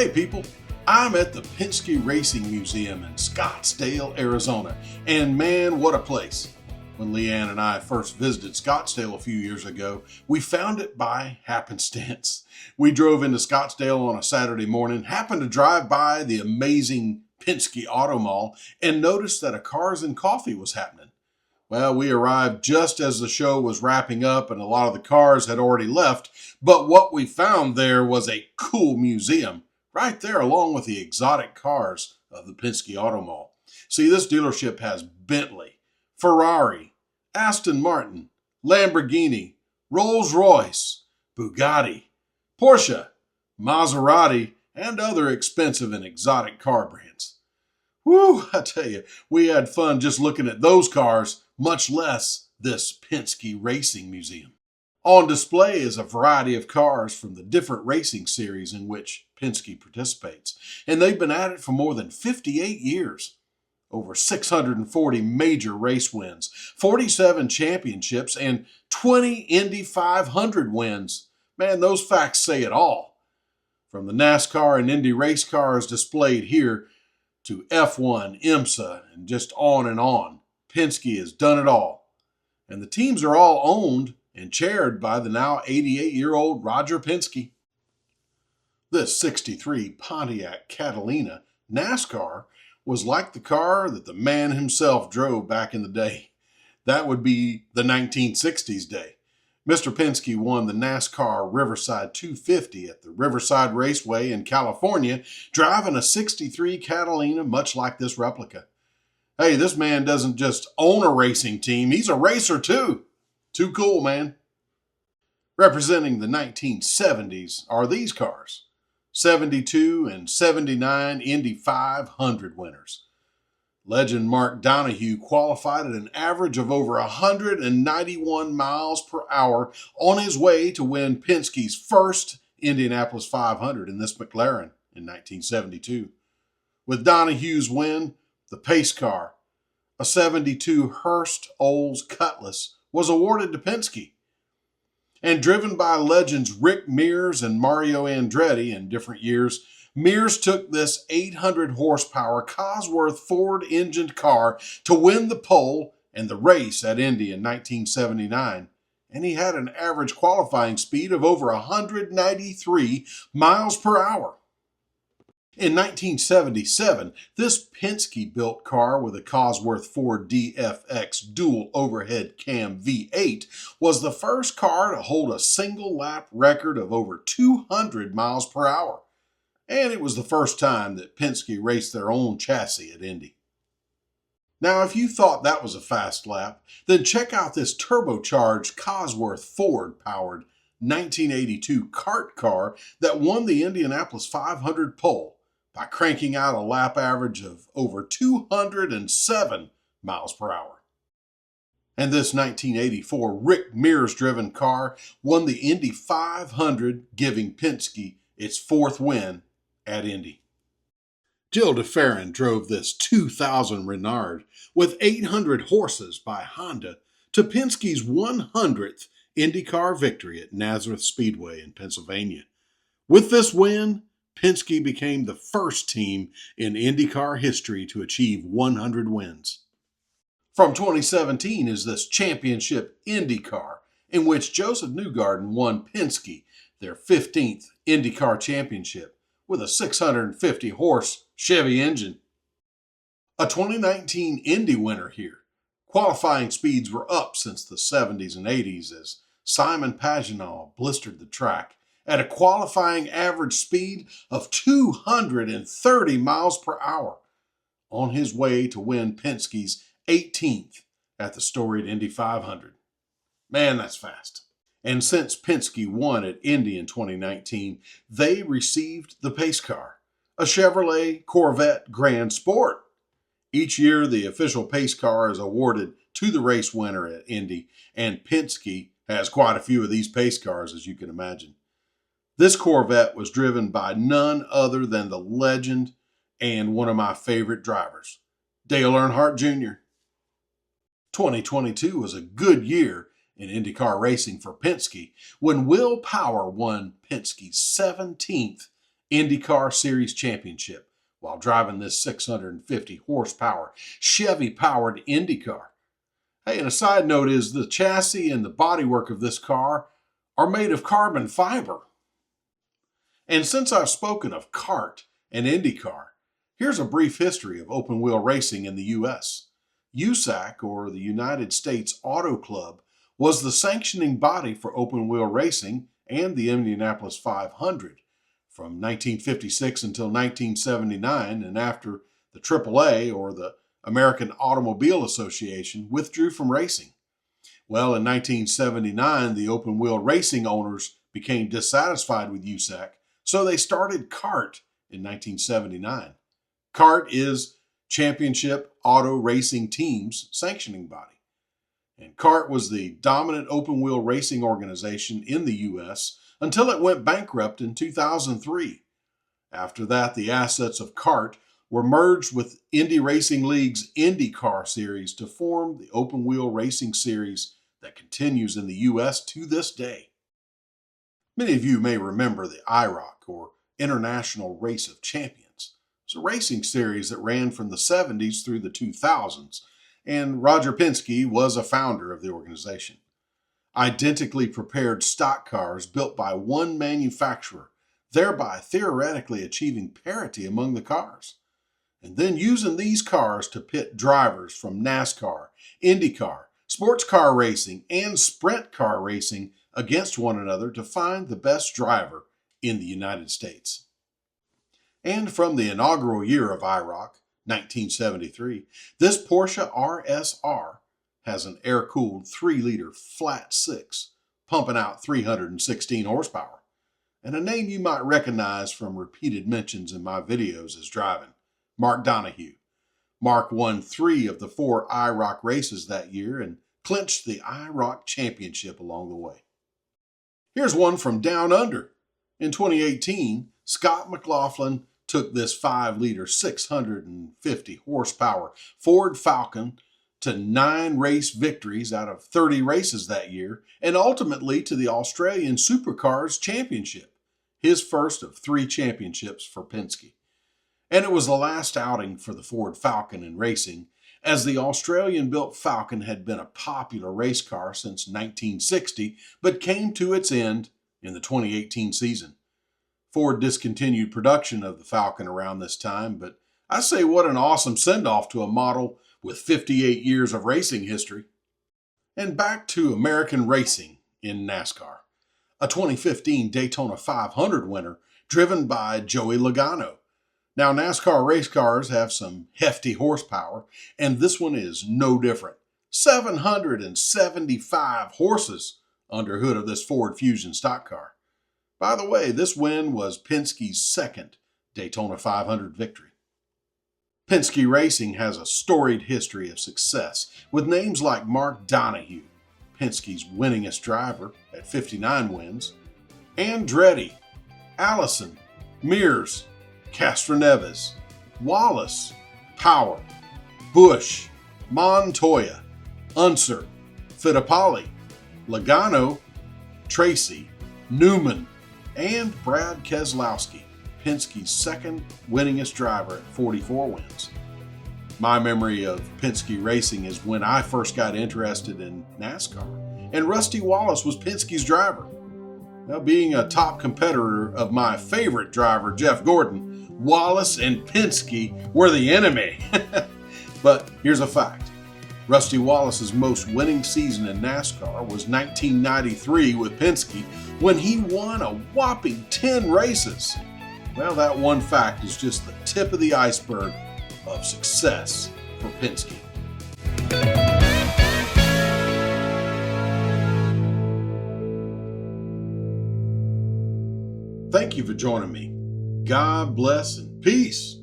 Hey people, I'm at the Penske Racing Museum in Scottsdale, Arizona, and man, what a place. When Leanne and I first visited Scottsdale a few years ago, we found it by happenstance. We drove into Scottsdale on a Saturday morning, happened to drive by the amazing Penske Auto Mall, and noticed that a Cars and Coffee was happening. Well, we arrived just as the show was wrapping up and a lot of the cars had already left, but what we found there was a cool museum right there along with the exotic cars of the Penske Auto Mall. See, this dealership has Bentley, Ferrari, Aston Martin, Lamborghini, Rolls-Royce, Bugatti, Porsche, Maserati, and other expensive and exotic car brands. Whew, I tell you, we had fun just looking at those cars, much less this Penske Racing Museum. On display is a variety of cars from the different racing series in which Penske participates, and they've been at it for more than 58 years. Over 640 major race wins, 47 championships, and 20 Indy 500 wins. Man, those facts say it all. From the NASCAR and Indy race cars displayed here to F1, IMSA, and just on, Penske has done it all. And the teams are all owned and chaired by the now 88-year-old Roger Penske. This 63 Pontiac Catalina NASCAR was like the car that the man himself drove back in the day. That would be the 1960s day. Mr. Penske won the NASCAR Riverside 250 at the Riverside Raceway in California, driving a 63 Catalina much like this replica. Hey, this man doesn't just own a racing team, he's a racer too. Too cool, man. Representing the 1970s are these cars. 72 and 79 Indy 500 winners. Legend Mark Donohue qualified at an average of over 191 miles per hour on his way to win Penske's first Indianapolis 500 in this McLaren in 1972. With Donohue's win, the pace car, a 72 Hurst Olds Cutlass, was awarded to Penske. And driven by legends Rick Mears and Mario Andretti in different years, Mears took this 800 horsepower Cosworth Ford-engined car to win the pole and the race at Indy in 1979. And he had an average qualifying speed of over 193 miles per hour. In 1977, this Penske-built car with a Cosworth Ford DFX dual overhead cam V8 was the first car to hold a single lap record of over 200 miles per hour. And it was the first time that Penske raced their own chassis at Indy. Now, if you thought that was a fast lap, then check out this turbocharged Cosworth Ford-powered 1982 kart car that won the Indianapolis 500 pole by cranking out a lap average of over 207 miles per hour. And this 1984 Rick Mears-driven car won the Indy 500, giving Penske its fourth win at Indy. Jill DeFerrin drove this 2000 Renard with 800 horses by Honda to Penske's 100th IndyCar victory at Nazareth Speedway in Pennsylvania. With this win, Penske became the first team in IndyCar history to achieve 100 wins. From 2017 is this championship IndyCar, in which Joseph Newgarden won Penske their 15th IndyCar championship with a 650-horse Chevy engine. A 2019 Indy winner here. Qualifying speeds were up since the 70s and 80s as Simon Pagenaud blistered the track at a qualifying average speed of 230 miles per hour on his way to win Penske's 18th at the storied Indy 500. Man, that's fast. And since Penske won at Indy in 2019, they received the pace car, a Chevrolet Corvette Grand Sport. Each year, the official pace car is awarded to the race winner at Indy, and Penske has quite a few of these pace cars, as you can imagine. This Corvette was driven by none other than the legend and one of my favorite drivers, Dale Earnhardt Jr. 2022 was a good year in IndyCar racing for Penske when Will Power won Penske's 17th IndyCar Series Championship while driving this 650 horsepower Chevy-powered IndyCar. Hey, and a side note is the chassis and the bodywork of this car are made of carbon fiber. And since I've spoken of kart and IndyCar, here's a brief history of open-wheel racing in the U.S. USAC, or the United States Auto Club, was the sanctioning body for open-wheel racing and the Indianapolis 500 from 1956 until 1979, and after the AAA, or the American Automobile Association, withdrew from racing. Well, in 1979, the open-wheel racing owners became dissatisfied with USAC, so they started CART in 1979. CART is Championship Auto Racing Teams sanctioning body. And CART was the dominant open-wheel racing organization in the U.S. until it went bankrupt in 2003. After that, the assets of CART were merged with Indy Racing League's IndyCar series to form the open-wheel racing series that continues in the U.S. to this day. Many of you may remember the IROC, or International Race of Champions. It's a racing series that ran from the 70s through the 2000s, and Roger Penske was a founder of the organization. Identically prepared stock cars built by one manufacturer, thereby theoretically achieving parity among the cars. And then using these cars to pit drivers from NASCAR, IndyCar, sports car racing, and sprint car racing against one another to find the best driver in the United States. And from the inaugural year of IROC, 1973, this Porsche RSR has an air-cooled 3-liter flat 6, pumping out 316 horsepower, and a name you might recognize from repeated mentions in my videos is driving, Mark Donohue. Mark won 3 of the 4 IROC races that year and clinched the IROC championship along the way. Here's one from Down Under. In 2018, Scott McLaughlin took this 5-liter, 650 horsepower Ford Falcon to 9 race victories out of 30 races that year, and ultimately to the Australian Supercars Championship, his first of 3 championships for Penske. And it was the last outing for the Ford Falcon in racing, as the Australian-built Falcon had been a popular race car since 1960, but came to its end in the 2018 season. Ford discontinued production of the Falcon around this time, but I say what an awesome send-off to a model with 58 years of racing history. And back to American racing in NASCAR. A 2015 Daytona 500 winner driven by Joey Logano. Now, NASCAR race cars have some hefty horsepower, and this one is no different. 775 horses under hood of this Ford Fusion stock car. By the way, this win was Penske's second Daytona 500 victory. Penske Racing has a storied history of success with names like Mark Donohue, Penske's winningest driver at 59 wins, Andretti, Allison, Mears, Castroneves, Wallace, Power, Busch, Montoya, Unser, Fittipaldi, Logano, Tracy, Newman, and Brad Keselowski, Penske's second winningest driver at 44 wins. My memory of Penske Racing is when I first got interested in NASCAR, and Rusty Wallace was Penske's driver. Now, being a top competitor of my favorite driver, Jeff Gordon, Wallace and Penske were the enemy. But here's a fact. Rusty Wallace's most winning season in NASCAR was 1993 with Penske, when he won a whopping 10 races. Well, that one fact is just the tip of the iceberg of success for Penske. Thank you for joining me. God bless and peace.